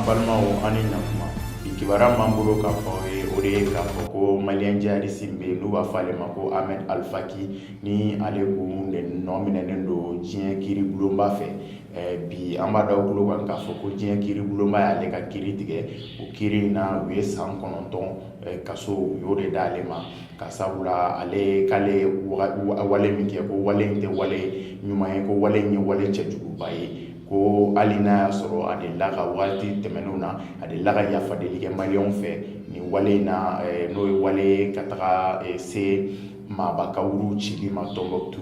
balimaw ani ɲakuma bi kibaruya m'an bolo k'a fɔ aw ye o de ye k'a fɔ ko maliyɛn jihadisi min bɛ yen n'u b'a fɔ ale ma ko Ahmed Al-Faki ni ale kun nɔ minɛnen don diɲɛ kiiri bulonba fɛ. Bi an b'a da aw tulo kan k'a fɔ ko diɲɛ kiiri bulonba y'ale ka kiiri tigɛ. O kiiri in na u ye san 9 kaso u y'o de d'ale ma ka sabula k'ale wale min kɛ ko wale in tɛ wale ɲuman ye, ko wale in ye wale cɛjuguba ye, ko hali n'a y'a sɔrɔ a delila ka waati tɛmɛnenw na a delila ka yafadeli kɛ maliyɛnw fɛ nin wale in na n'o ye wale ye ka taga se Mabakawuru cili ma Tɔnbɔkutu.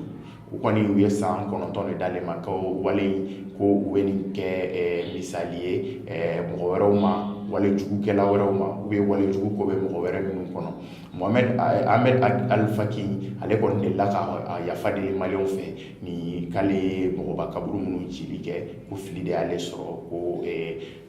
U kɔni u ye san 9 de d'ale ma ko wale in ko u bɛ nin kɛ misali ye mɔgɔ wɛrɛw ma, wale jugukɛla wɛrɛw ma u bɛ wale jugu ko bɛ mɔgɔ wɛrɛ minnu kɔnɔ. Ahmed Al-Faki ale kɔni delila ka yafa deli maliyɛnw fɛ ni k'ale ye mɔgɔbakaburu minnu cili kɛ ko fili de y'ale sɔrɔ, ko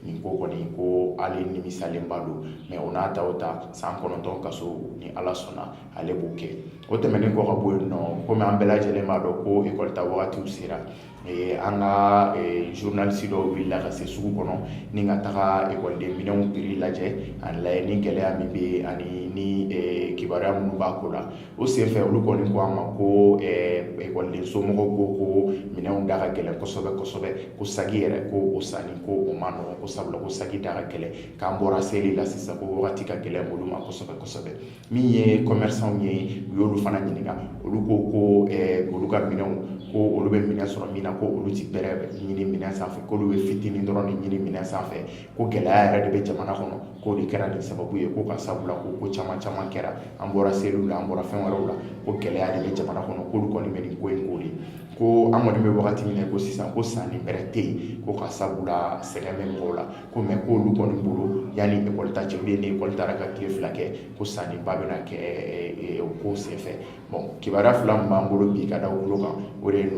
nin ko kɔni ko ale nimisalenba don, mais o n'a ta o ta san 9 kaso ni Ala sɔnna ale b'o kɛ. O tɛmɛnen kɔ ka bɔ yen nɔ, komi an bɛɛ lajɛlen b'a dɔn ko école ta wagatiw sera, an ka journaliste dɔw wulila ka se sugu kɔnɔ ni ka taga ekɔliden minɛnw prix lajɛ a lajɛ ni gɛlɛya min bɛ ani ni kibaruya minnu b'a ko la. O senfɛ olu kɔni ko an ma ko ekɔliden somɔgɔw ko minɛnw da ka gɛlɛn kosɛbɛ kosɛbɛ, ko sagi yɛrɛ ko o sanni ko o ma nɔgɔn, ko sabula ko sagi da ka gɛlɛn, k'an bɔra seli la sisan ko wagati ka gɛlɛn olu ma kosɛbɛ kosɛbɛ. Min ye commerçant ye u y'olu fana ɲininka, olu ko olu ka minɛnw ko olu bɛ minɛn sɔrɔ min na ko olu ti bɛrɛ ɲini minɛn sanfɛ, k'olu bɛ fitinin dɔrɔn de ɲini minɛn sanfɛ, ko gɛlɛya yɛrɛ de bɛ jamana kɔnɔ, k'o de kɛra nin sababu ye, ko ka sabula ko caman caman kɛra, an bɔra seliw la an bɔra fɛn wɛrɛw la, ko gɛlɛya de bɛ jamana kɔnɔ, k'olu kɔni bɛ nin ko in ko de, ko an kɔni bɛ wagati min na ko sisan ko sanni bɛrɛ tɛ yen, ko ka sabula sɛgɛn bɛ mɔgɔw la, ko mɛ k'olu kɔni bolo yanni ekɔli ta cɛ ni ekɔli taara ka tile 2 kɛ ko sanniba bɛna kɛ o ko senfɛ. Bon kibaruya 2 min b'an bolo bi ka da o tulo kan o de ye